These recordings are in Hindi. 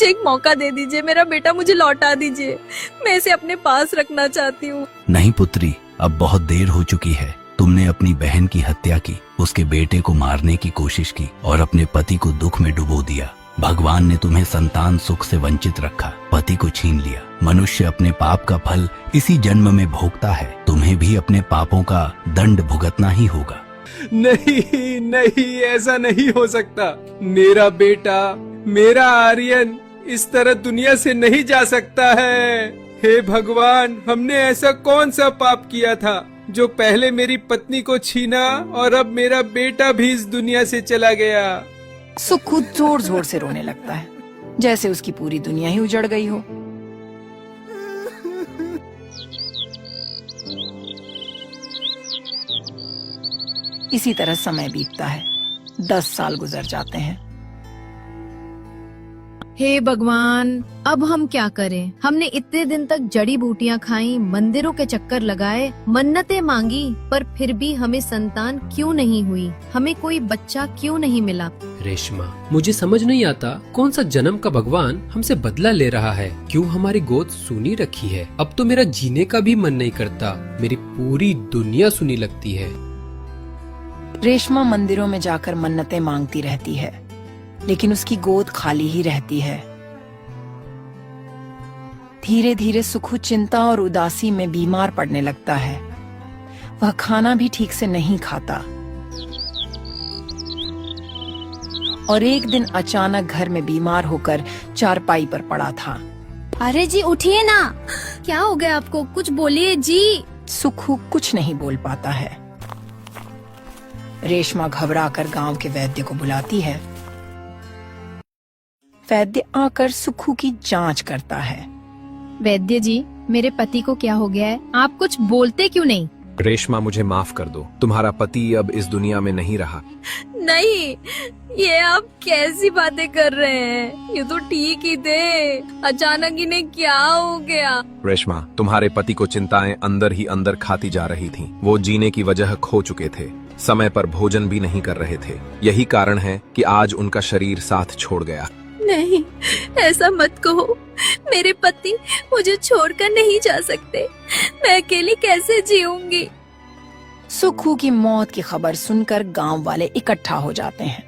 मुझे एक मौका दे दीजिए, मेरा बेटा मुझे लौटा दीजिए, मैं इसे अपने पास रखना चाहती हूँ। नहीं पुत्री, अब बहुत देर हो चुकी है। तुमने अपनी बहन की हत्या की, उसके बेटे को मारने की कोशिश की और अपने पति को दुख में डुबो दिया। भगवान ने तुम्हें संतान सुख से वंचित रखा, पति को छीन लिया। मनुष्य अपने पाप का फल इसी जन्म में भोगता है। तुम्हें भी अपने पापों का दंड भुगतना ही होगा। नहीं नहीं, ऐसा नहीं हो सकता। मेरा बेटा, मेरा आर्यन इस तरह दुनिया से नहीं जा सकता है। हे भगवान, हमने ऐसा कौन सा पाप किया था जो पहले मेरी पत्नी को छीना और अब मेरा बेटा भी इस दुनिया से चला गया। सुखू जोर जोर से रोने लगता है, जैसे उसकी पूरी दुनिया ही उजड़ गई हो। इसी तरह समय बीतता है। 10 साल गुजर जाते हैं। हे भगवान, अब हम क्या करें? हमने इतने दिन तक जड़ी बूटियां खाई, मंदिरों के चक्कर लगाए, मन्नतें मांगी, पर फिर भी हमें संतान क्यों नहीं हुई? हमें कोई बच्चा क्यों नहीं मिला? रेशमा, मुझे समझ नहीं आता कौन सा जन्म का भगवान हमसे बदला ले रहा है। क्यों हमारी गोद सूनी रखी है? अब तो मेरा जीने का भी मन नहीं करता। मेरी पूरी दुनिया सूनी लगती है। रेशमा मंदिरों में जाकर मन्नतें मांगती रहती है, लेकिन उसकी गोद खाली ही रहती है। धीरे धीरे सुखू चिंता और उदासी में बीमार पड़ने लगता है। वह खाना भी ठीक से नहीं खाता और एक दिन अचानक घर में बीमार होकर चारपाई पर पड़ा था। अरे जी उठिए ना, क्या हो गया आपको? कुछ बोलिए जी। सुखू कुछ नहीं बोल पाता है। रेशमा घबराकर गांव के वैद्य को बुलाती है। वैद्य आकर सुखू की जांच करता है। वैद्य जी, मेरे पति को क्या हो गया है? आप कुछ बोलते क्यों नहीं? रेशमा, मुझे माफ कर दो। तुम्हारा पति अब इस दुनिया में नहीं रहा। नहीं, ये आप कैसी बातें कर रहे हैं? ये तो ठीक ही थे, अचानक इन्हें क्या हो गया? रेशमा, तुम्हारे पति को चिंताएं अंदर ही अंदर खाती जा रही थीं। वो जीने की वजह खो चुके थे, समय पर भोजन भी नहीं कर रहे थे। यही कारण है कि आज उनका शरीर साथ छोड़ गया। नहीं, ऐसा मत कहो। मेरे पति मुझे छोड़कर नहीं जा सकते। मैं अकेली कैसे जीऊंगी? सुखू की मौत की खबर सुनकर गांव वाले इकट्ठा हो जाते हैं।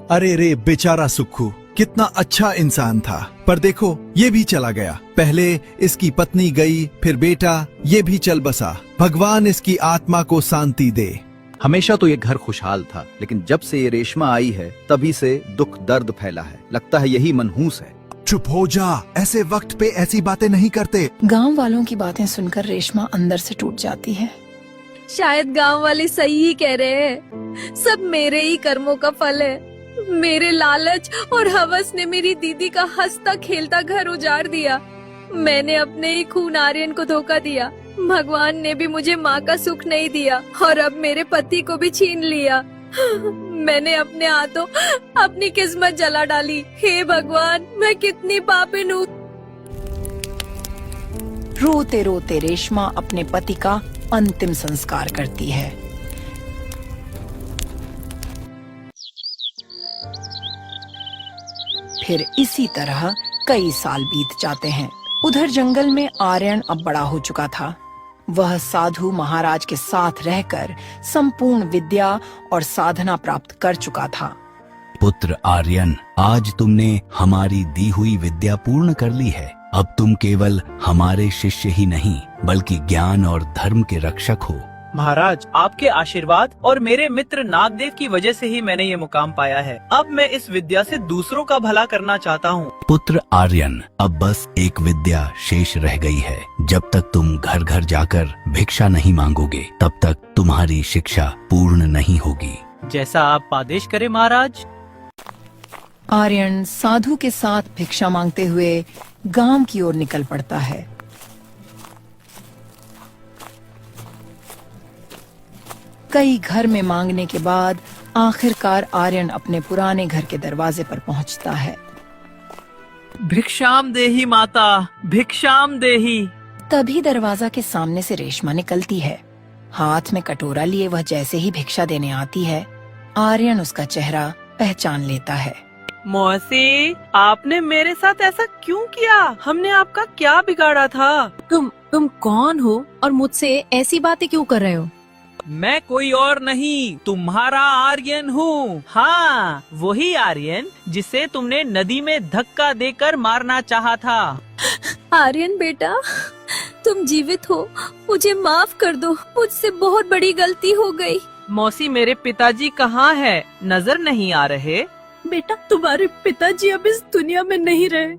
अरे रे बेचारा सुखू, कितना अच्छा इंसान था, पर देखो ये भी चला गया। पहले इसकी पत्नी गई, फिर बेटा, ये भी चल बसा। भगवान इसकी आत्मा को शांति दे। हमेशा तो ये घर खुशहाल था, लेकिन जब से ये रेशमा आई है तभी से दुख दर्द फैला है। लगता है यही मनहूस है। चुप हो जा, ऐसे वक्त पे ऐसी बातें नहीं करते। गांव वालों की बातें सुनकर रेशमा अंदर से टूट जाती है। शायद गांव वाले सही ही कह रहे हैं। सब मेरे ही कर्मों का फल है। मेरे लालच और हवस ने मेरी दीदी का हंसता खेलता घर उजाड़ दिया। मैंने अपने ही खून आर्यन को धोखा दिया। भगवान ने भी मुझे माँ का सुख नहीं दिया और अब मेरे पति को भी छीन लिया। मैंने अपने हाथों अपनी किस्मत जला डाली। हे भगवान, मैं कितनी पापिन हूँ। रोते रोते रेशमा अपने पति का अंतिम संस्कार करती है। फिर इसी तरह कई साल बीत जाते हैं। उधर जंगल में आर्यन अब बड़ा हो चुका था। वह साधु महाराज के साथ रहकर संपूर्ण विद्या और साधना प्राप्त कर चुका था। पुत्र आर्यन, आज तुमने हमारी दी हुई विद्या पूर्ण कर ली है। अब तुम केवल हमारे शिष्य ही नहीं, बल्कि ज्ञान और धर्म के रक्षक हो। महाराज, आपके आशीर्वाद और मेरे मित्र नागदेव की वजह से ही मैंने ये मुकाम पाया है। अब मैं इस विद्या से दूसरों का भला करना चाहता हूँ। पुत्र आर्यन, अब बस एक विद्या शेष रह गई है। जब तक तुम घर घर जाकर भिक्षा नहीं मांगोगे, तब तक तुम्हारी शिक्षा पूर्ण नहीं होगी। जैसा आप आदेश करें महाराज। आर्यन साधु के साथ भिक्षा मांगते हुए गांव की ओर निकल पड़ता है। कई घर में मांगने के बाद आखिरकार आर्यन अपने पुराने घर के दरवाजे पर पहुंचता है। भिक्षाम देही माता, भिक्षाम देही। तभी दरवाजा के सामने से रेशमा निकलती है। हाथ में कटोरा लिए वह जैसे ही भिक्षा देने आती है, आर्यन उसका चेहरा पहचान लेता है। मौसी, आपने मेरे साथ ऐसा क्यों किया? हमने आपका क्या बिगाड़ा था? तुम कौन हो और मुझसे ऐसी बातें क्यों कर रहे हो? मैं कोई और नहीं, तुम्हारा आर्यन हूँ। हाँ, वही आर्यन जिसे तुमने नदी में धक्का देकर मारना चाहा था। आर्यन बेटा, तुम जीवित हो, मुझे माफ कर दो, मुझसे बहुत बड़ी गलती हो गई। मौसी, मेरे पिताजी कहाँ है? नजर नहीं आ रहे। बेटा, तुम्हारे पिताजी अब इस दुनिया में नहीं रहे।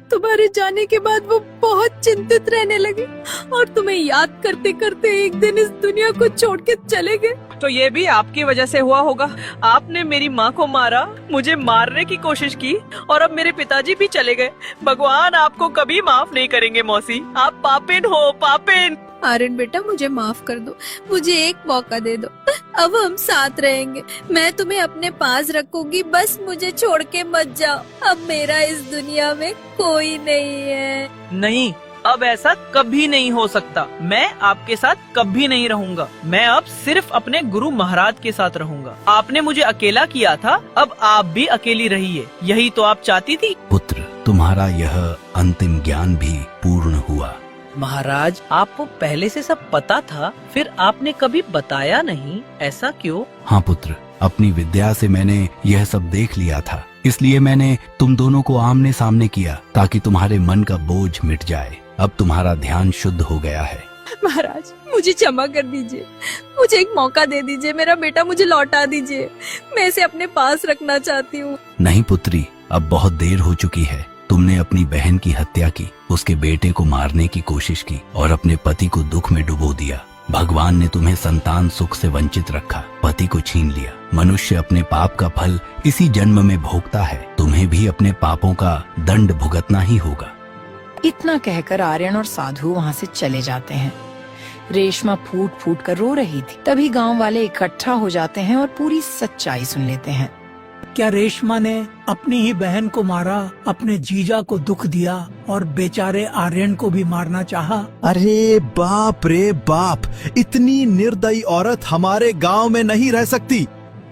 तुम्हारे जाने के बाद वो बहुत चिंतित रहने लगे और तुम्हें याद करते करते एक दिन इस दुनिया को छोड़ के चले गए। तो ये भी आपकी वजह से हुआ होगा। आपने मेरी माँ को मारा, मुझे मारने की कोशिश की और अब मेरे पिताजी भी चले गए। भगवान आपको कभी माफ नहीं करेंगे मौसी, आप पापिन हो, पापिन। आर्यन बेटा, मुझे माफ कर दो, मुझे एक मौका दे दो। अब हम साथ रहेंगे, मैं तुम्हें अपने पास रखूंगी, बस मुझे छोड़ के मत जाओ। अब मेरा इस दुनिया में कोई नहीं है। नहीं, अब ऐसा कभी नहीं हो सकता। मैं आपके साथ कभी नहीं रहूंगा। मैं अब सिर्फ अपने गुरु महाराज के साथ रहूंगा। आपने मुझे अकेला किया था, अब आप भी अकेली रहिए। यही तो आप चाहती थी। पुत्र, तुम्हारा यह अंतिम ज्ञान भी पूर्ण हुआ। महाराज, आपको पहले से सब पता था, फिर आपने कभी बताया नहीं, ऐसा क्यों? हाँ पुत्र, अपनी विद्या से मैंने यह सब देख लिया था, इसलिए मैंने तुम दोनों को आमने सामने किया ताकि तुम्हारे मन का बोझ मिट जाए। अब तुम्हारा ध्यान शुद्ध हो गया है। महाराज, मुझे क्षमा कर दीजिए, मुझे एक मौका दे दीजिए, मेरा बेटा मुझे लौटा दीजिए, मैं इसे अपने पास रखना चाहती हूँ। नहीं पुत्री, अब बहुत देर हो चुकी है। तुमने अपनी बहन की हत्या की, उसके बेटे को मारने की कोशिश की और अपने पति को दुख में डुबो दिया। भगवान ने तुम्हें संतान सुख से वंचित रखा, पति को छीन लिया। मनुष्य अपने पाप का फल इसी जन्म में भोगता है। तुम्हें भी अपने पापों का दंड भुगतना ही होगा। इतना कहकर आर्यन और साधु वहाँ से चले जाते हैं। रेशमा फूट फूट कर रो रही थी। तभी गांव वाले इकट्ठा हो जाते हैं और पूरी सच्चाई सुन लेते हैं। क्या रेशमा ने अपनी ही बहन को मारा, अपने जीजा को दुख दिया और बेचारे आर्यन को भी मारना चाहा? अरे बाप रे बाप, इतनी निर्दयी औरत हमारे गांव में नहीं रह सकती।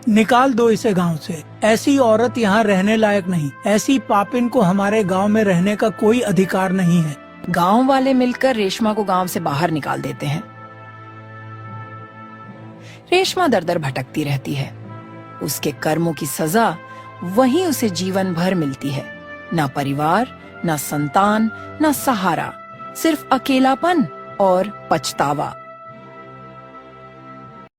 निकाल दो इसे गांव से। ऐसी औरत यहाँ रहने लायक नहीं। ऐसी पापिन को हमारे गांव में रहने का कोई अधिकार नहीं है। गांव वाले मिलकर रेशमा को गांव से बाहर निकाल देते हैं। रेशमा दर दर भटकती रहती है। उसके कर्मों की सजा वहीं उसे जीवन भर मिलती है। ना परिवार, ना संतान, ना सहारा, सिर्फ अकेलापन और पछतावा।